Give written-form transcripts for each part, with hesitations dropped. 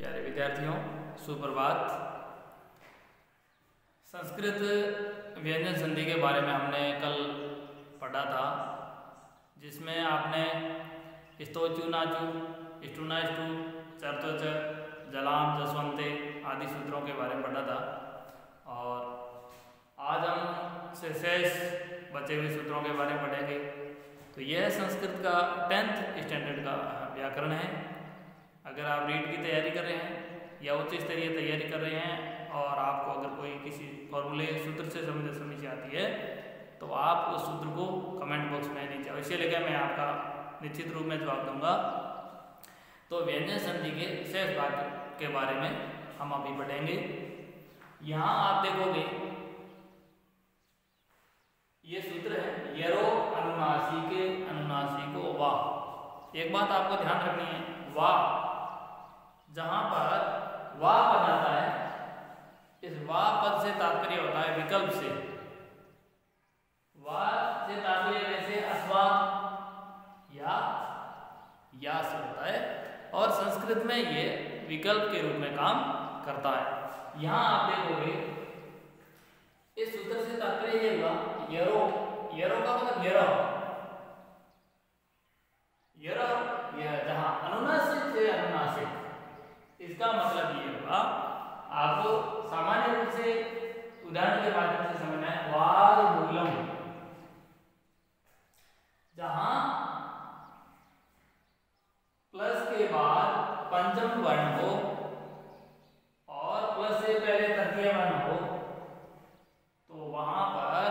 प्यारे विद्यार्थियों, सुप्रभात। संस्कृत व्यंजन संधि के बारे में हमने कल पढ़ा था, जिसमें आपने स्तोचु नाचु, स्टूनाष्टु, चर्तोच, जलाम, जसवंते आदि सूत्रों के बारे में पढ़ा था। और आज हम शेष बचे हुए सूत्रों के बारे में पढ़ेंगे। तो यह संस्कृत का 10th स्टैंडर्ड का व्याकरण है। अगर आप रीट की तैयारी कर रहे हैं या उच्च स्तरीय तैयारी कर रहे हैं और आपको अगर कोई किसी फॉर्मूले सूत्र से संबंधित समस्या आती है तो आप उस सूत्र को कमेंट बॉक्स में नीचे अवश्य लिखें, मैं आपका निश्चित रूप में जवाब दूंगा। तो व्यंजन संधि के शेष भाग के बारे में हम अभी पढ़ेंगे। यहाँ आप देखोगे ये सूत्र है यरो अनुनासिके अनुनासिको वाह। एक बात आपको ध्यान रखनी है, वाह जहां पर वाह पद आता है, इस वाह पद से तात्पर्य होता है विकल्प से। वाह से तात्पर्य वैसे अथवा या से होता है और संस्कृत में ये विकल्प के रूप में काम करता है। यहां आप देखोगे इस सूत्र से तात्पर्य ये हुआ यरो, यरो का मतलब यरो यह जहां अनुनासिक से अनुनासिक, इसका मतलब ये हुआ, आपको सामान्य रूप से उदाहरण के माध्यम से समझना है। वाग्मूलम जहां प्लस के बाद पंचम वर्ण हो और प्लस से पहले तृतीय वर्ण हो, तो वहां पर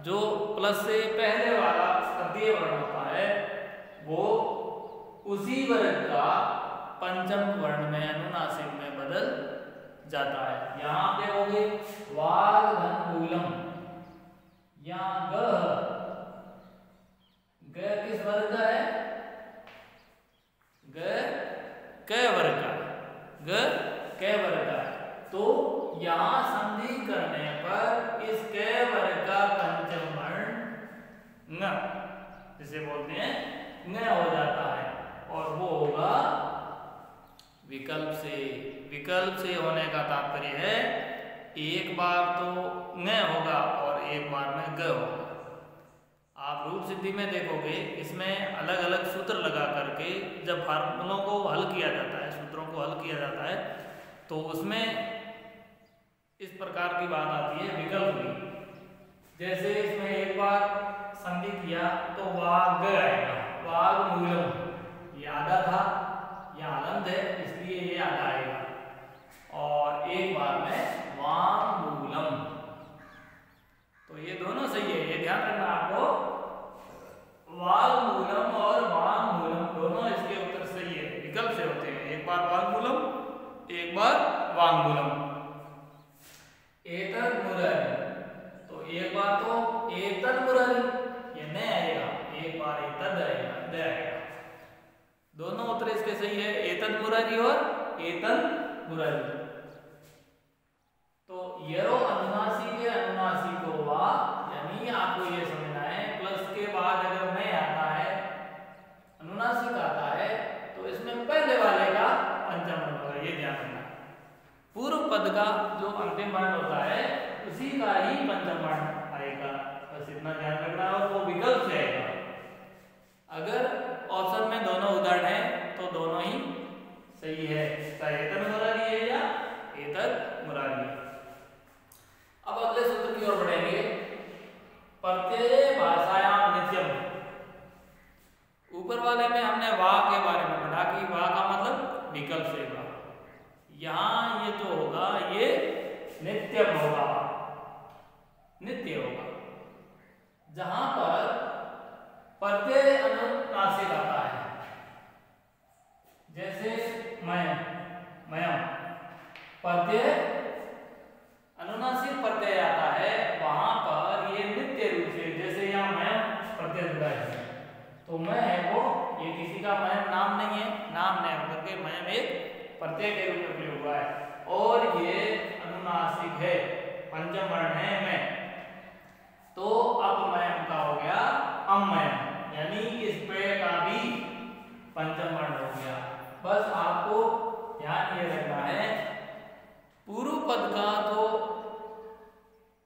जो प्लस से पहले वाला तृतीय वर्ण होता है वो उसी वर्ग का पंचम वर्ण में अनुनासिक में बदल जाता है। यहां आप देखोगे वाग्मूलम, यहां ग किस वर्ग का है? ग क वर्ग का, ग क वर्ग का है। तो यहां संधि करने पर इस क वर्ग का पंचम वर्ण न, जिसे बोलते हैं न हो जाता है और वो होगा विकल्प से। विकल्प से होने का तात्पर्य है एक बार तो न होगा और एक बार में ग होगा। आप रूप सिद्धि में देखोगे इसमें अलग अलग सूत्र लगा करके जब फार्मूलों को हल किया जाता है, सूत्रों को हल किया जाता है, तो उसमें इस प्रकार की बात आती है विकल्प की। जैसे इसमें एक बार संधि किया तो वाग आएगा, वाग्मूलम ये आधा था, यह आनंद है इसलिए ये आधा आएगा, और एक बार में वाग्मूलम। तो ये दोनों सही है, ये ध्यान रखना आपको। वाग्मूलम और वाग्मूलम दोनों इसके उत्तर सही है, विकल्प से होते हैं। एक बार वाग्मूलम, एक बार वाग्मूलम। एतद मुरारी, तो एक बार तो एतद मुरारी ये नहीं आएगा, एक बार एतद आएगा, द आएगा। दोनों उत्तर इसके सही है, एतद मुरारी और एतद मुरारी। तो यरो अनुनासिक अनुनासिको वाह, यानी आपको ये समझना है प्लस के बाद अगर नहीं आता है, अनुनासिक आता है, तो इसमें पहले वाले का पंचम वर्ण होगा, ये ध्यान रखना। पूर्व पद का जो अंतिम वर्ण होता है उसी का ही पंचम वर्ण आएगा, बस इतना ध्यान रखना, और वो विकल्प से आएगा। अगर ऑप्शन में दोनों उदाहरण है तो दोनों ही सही है, चाहे एतद मुरारी है या एतद मुरारी है। अब अगले सूत्र की ओर बढ़ेंगे। प्रत्यय भाषायाम नित्यम। ऊपर वाले में हमने वाह के बारे में पढ़ा कि वाह का मतलब विकल्प से होगा। यहां ये तो होगा, ये नित्यम होगा, नित्य होगा। जहां पर प्रत्यय अनुनासिक आता है, जैसे मयम प्रत्यय अनुनासिक प्रत्यय आता है, वहां पर ये नित्य रूप से, जैसे यहाँ मयम प्रत्यय जुड़ा है तो मैं है वो, ये किसी का मयम नाम नहीं है, नाम नहीं होकर के मयम एक प्रत्यय के रूप में प्रयोग हुआ है और ये अनुनासिक है, पंचम वर्ण है मैं, तो अब मयम का हो गया अमयम, यानी इस पे का भी पंचम वर्ण हो गया। बस आपको ध्यान ये रखना है, पूर्व पद का जो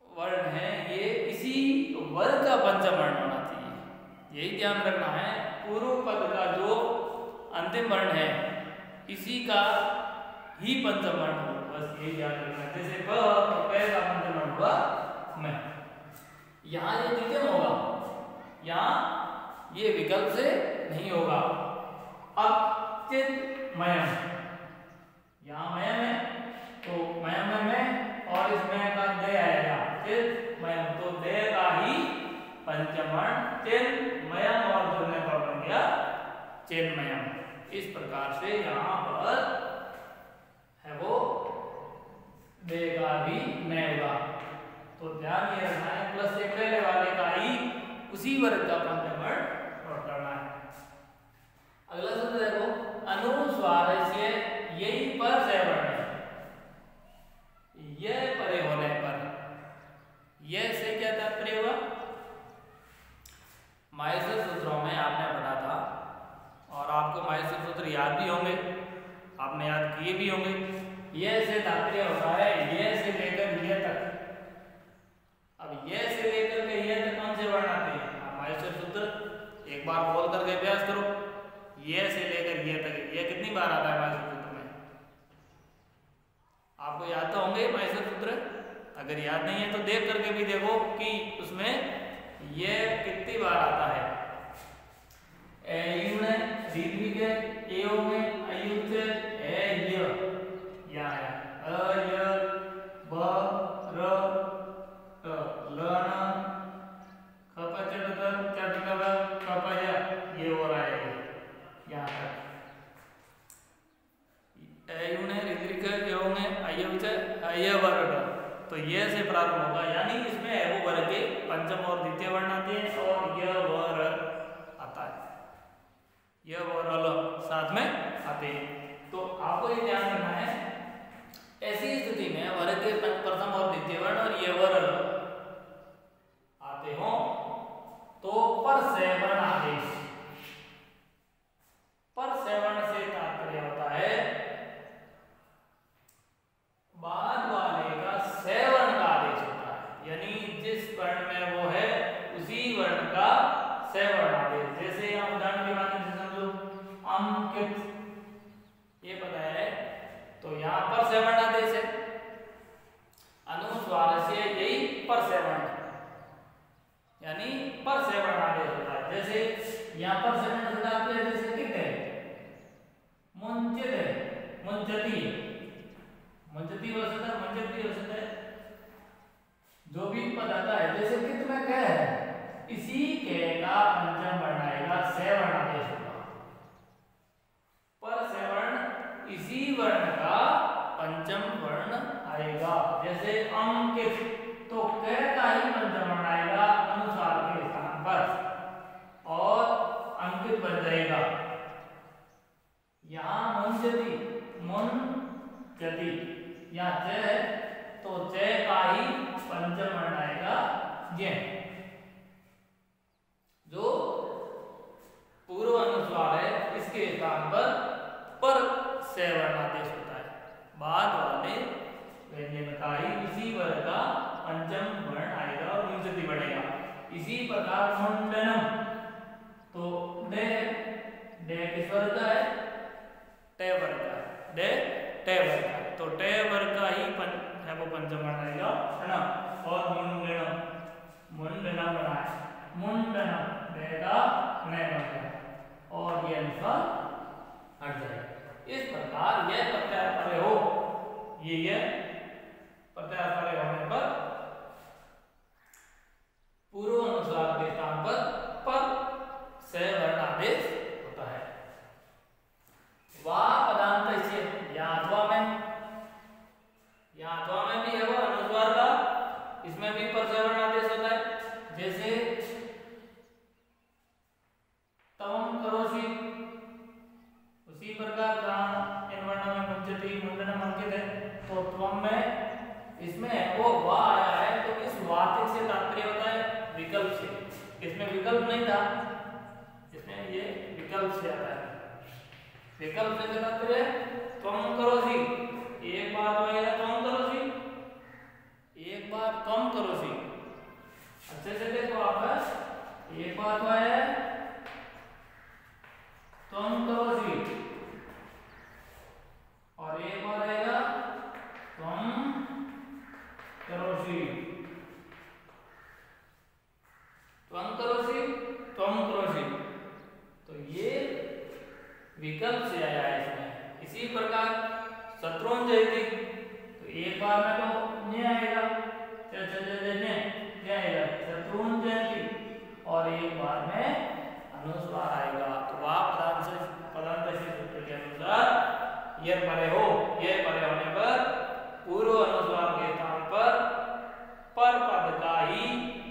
वर्ण है ये इसी वर्ग का पंचम वर्ण होना चाहिए। यही ध्यान रखना है, पूर्व पद का जो अंतिम वर्ण है इसी का ही पंचम वर्ण हो, बस यही ध्यान रखना है। जैसे प तो प का पंचम वर्ण हुआ मैं, यहाँ ये द्वितीय होगा, यहाँ ये विकल्प से नहीं होगा। अब चित मयम, यहाँ मयम है तो मयम में और इसमें का दे आएगा, चित मयम, तो दे का ही पंचम वर्ण चित मयम और जुड़ने पर बन गया चिन्मयम। इस प्रकार से यहाँ पर है वो दे का भी मैं होगा। तो ध्यान ये रखना है, प्लस से पहले वाले का ही उसी वर्ग का पंचम वर्ण नोट करना है। अगला सूत्र देखो, अनुस्वार से यही पर से वर्ण है, यह परे होने पर, यह से क्या तात्पर्य हुआ? माहेश्वर सूत्रों में आपने पढ़ा था और आपको माहेश्वर सूत्र याद भी होंगे, आपने याद किए भी होंगे। यह से तात्पर्य होता है यह से लेकर यह तक। अब यह से लेकर के यह तक कौन से वर्ण आते हैं? आप माहेश्वर सूत्र एक बार बोल करके अभ्यास करो, यह से लेकर यह तक, यह कितनी बार आता है माहेश्वर सूत्र में? आपको याद तो होंगे माहेश्वर सूत्र, अगर याद नहीं है तो देख करके भी देखो कि उसमें यह कितनी बार आता है। तो यह से प्रारंभ होगा, यानी इसमें है वो वर्ग के पंचम और द्वितीय वर्ण आते हैं और यह वर आता है, यह वर साथ में आते हैं। तो आपको ये ध्यान रखना है, ऐसी स्थिति में वर्ग के प्रथम और द्वितीय वर्ण और ये वर आते हो तो पर से वर्ण आदेश, पर से वर्ण से तात्पर्य होता है बाद वाले का से वर्ण का आदेश होता है, यानी जिस वर्ण में वो है उसी वर्ण का से वर्ण आदेश। जैसे हम उदाहरण के माध्यम से समझो, अंकित ये पता है तो यहाँ पर से वर्ण आदेश है, अनुस्वार से यही पर से वर्ण, यानी पर से वर्ण आदेश होता है। जैसे यहाँ पर से वर्ण होता है, जैसे कित है, मुंचित है, मुंचती, मुंचती हो सकता है, मुंचती हो सकता है, जो भी पद आता है। जैसे कित में कह है, इसी के का पंचम वर्ण आएगा, से वर्ण आदेश होगा। पर से वर्ण इसी वर्ण का पंचम वर्ण आएगा। जैसे अंकित तो क का ही पंचम वर्ण आएगा अनुस्वार के स्थान पर और अंकित बन जाएगा। यहाँ मुंचती, मुंचती, यहाँ च है तो च का ही पंचम वर्ण आएगा ये, जो पूर्व अनुस्वार है इसके स्थान पर से वर्ण आदेश होता है। बाद वाले व्यंजन का ही उसी वर्ग का पंचम वर्ण आएगा और मुंचती बढ़ेगा। इसी प्रकार मुंडनम तो डे, डे किस वर्ग का है? टे वर्ग का है, डे टे वर्ग का है, तो टे वर्ग का ही है वो पंचम वर्ण आएगा, है ना। और मुंडनम, मुंडनम बना है, मुंडनम देगा नहीं बन गया और ये अनुस्वार हट जाएगा। इस प्रकार यह प्रत्यय परे हो, ये प्रत्यय परे होने पर पूर्व अनुस्वार के स्थान पर से वर्ण आदेश होता है। वा पदांत से यहाँ अथवा में भी है वो अनुस्वार का, इसमें भी पर से वर्ण आदेश होता है। जैसे तवम करोषि, उसी प्रकार जहाँ इन वर्णों में मुंचती, मुंडनम अंकित है तो त्वम में इसमें वो वा आया है तो इस वातिक से तात्पर्य होता है विकल्प से। इसमें विकल्प नहीं था, इसमें ये विकल्प से आता है। विकल्प से तात्पर्य त्वम जयती, तो एक बार में तो न्य आएगा, क्या आएगा शत्रुन जयती, और एक बार में अनुस्वार आएगा। तो वह पदांतशी सूत्र के अनुसार यह परे होने पर पूर्व अनुस्वार के स्थान पर पद का ही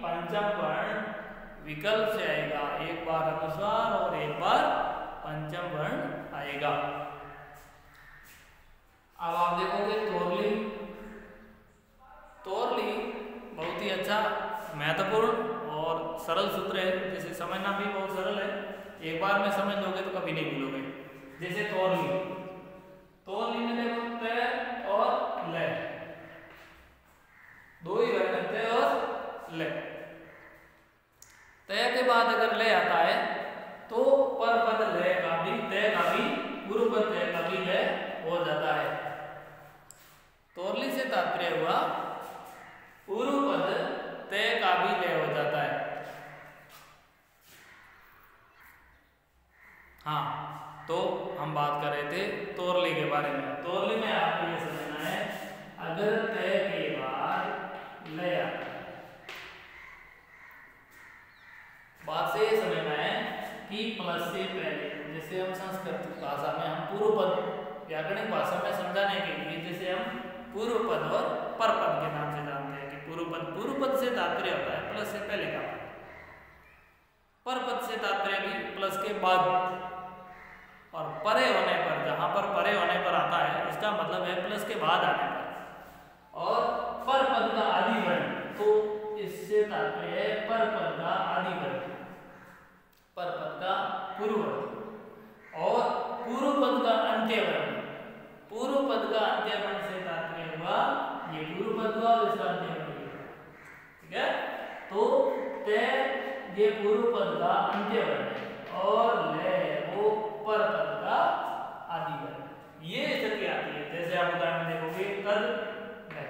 पंचम वर्ण विकल्प से आएगा। एक बार अनुस्वार और एक बार पंचम वर्ण आएगा। अब आप देखोगे तोरली। तोरली बहुत ही अच्छा, महत्वपूर्ण और सरल सूत्र है, जिसे समझना भी बहुत सरल है। एक बार में समझ लोगे तो कभी नहीं भूलोगे। जैसे तोरली में देखो तय और लय, दो ही वर्ण तय और लय। तय के बाद अगर लय आता है तो पर पद लय का भी, तय का भी, पूर्व पद तय का भी लय हो जाता है। तोरली से तात्पर्य हुआ पूर्व पद तय का भी लय हो जाता है। हाँ, तो हम बात कर रहे थे तोरली के बारे में। तोरली में आपको ये समझना है, अगर तय के बाद लय आता है, बात से ये समझना है कि प्लस से पहले, जैसे हम संस्कृत भाषा में हम पूर्व पद, व्याकरणिक भाषा में समझाने के लिए जैसे हम पूर्व पद और पर पद के नाम से जानते हैं कि पूर्व पद से तात्पर्य होता है प्लस से पहले का पद, पर पद से तात्पर्य भी प्लस के बाद, और परे होने पर, जहां पर परे होने पर आता है इसका मतलब है प्लस के बाद आने पर। और पर पद का आदि वर्ण, तो इससे तात्पर्य है पर पद का आदि वर्ण, पर पद का पूर्व वर्ण, और पूर्व पद का अंत्य वर्ण। पूर्व पद का अंत्य वर्ण से तात्पर्य हुआ ये पूर्व पद हुआ और इसका अंत्य वर्ण हुआ, ठीक है। तो तय ये पूर्व पद का अंत्य वर्ण है और लय वो पर पद का आदि वर्ण। ये स्थिति आती है, जैसे आप उदाहरण देखोगे तद लय,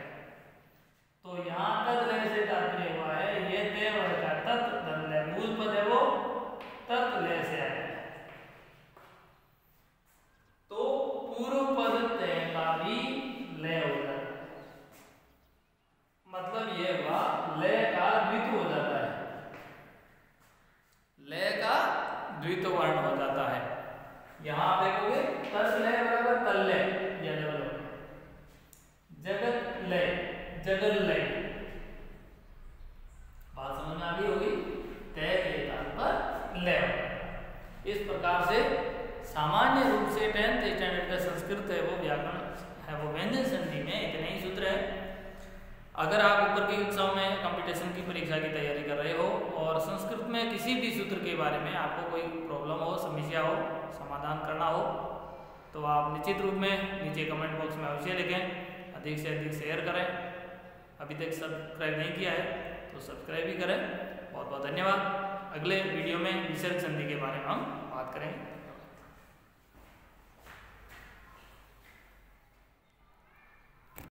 तो यहाँ तद लय से तात्पर्य हुआ है ये तय वर्ण का तत् तद लय, मूल पद है वो तत् लय से आया है। तो पूर्व पद तय का भी लय हो जाता है, मतलब ये हुआ लय का द्वित्व हो जाता है, लय का द्वित्व वर्ण हो जाता है। यहां आप देखोगे तत्लय बराबर तल्लय, या जगत लय, जगल लय, बात समझ में आ गई होगी। तय के स्थान पर लय। इस प्रकार से सामान्य रूप से 10th स्टैंडर्ड का संस्कृत है वो व्याकरण है वो व्यंजन संधि में इतने ही सूत्र है। अगर आप ऊपर की कक्षाओं में कंपटीशन की परीक्षा की तैयारी कर रहे हो और संस्कृत में किसी भी सूत्र के बारे में आपको कोई प्रॉब्लम हो, समस्या हो, समाधान करना हो, तो आप निश्चित रूप में नीचे कमेंट बॉक्स में अवश्य लिखें। अधिक से अधिक शेयर करें। अभी तक सब्सक्राइब नहीं किया है तो सब्सक्राइब भी करें। बहुत बहुत धन्यवाद। अगले वीडियो में विसर्ग संधि के बारे में हम बात करेंगे।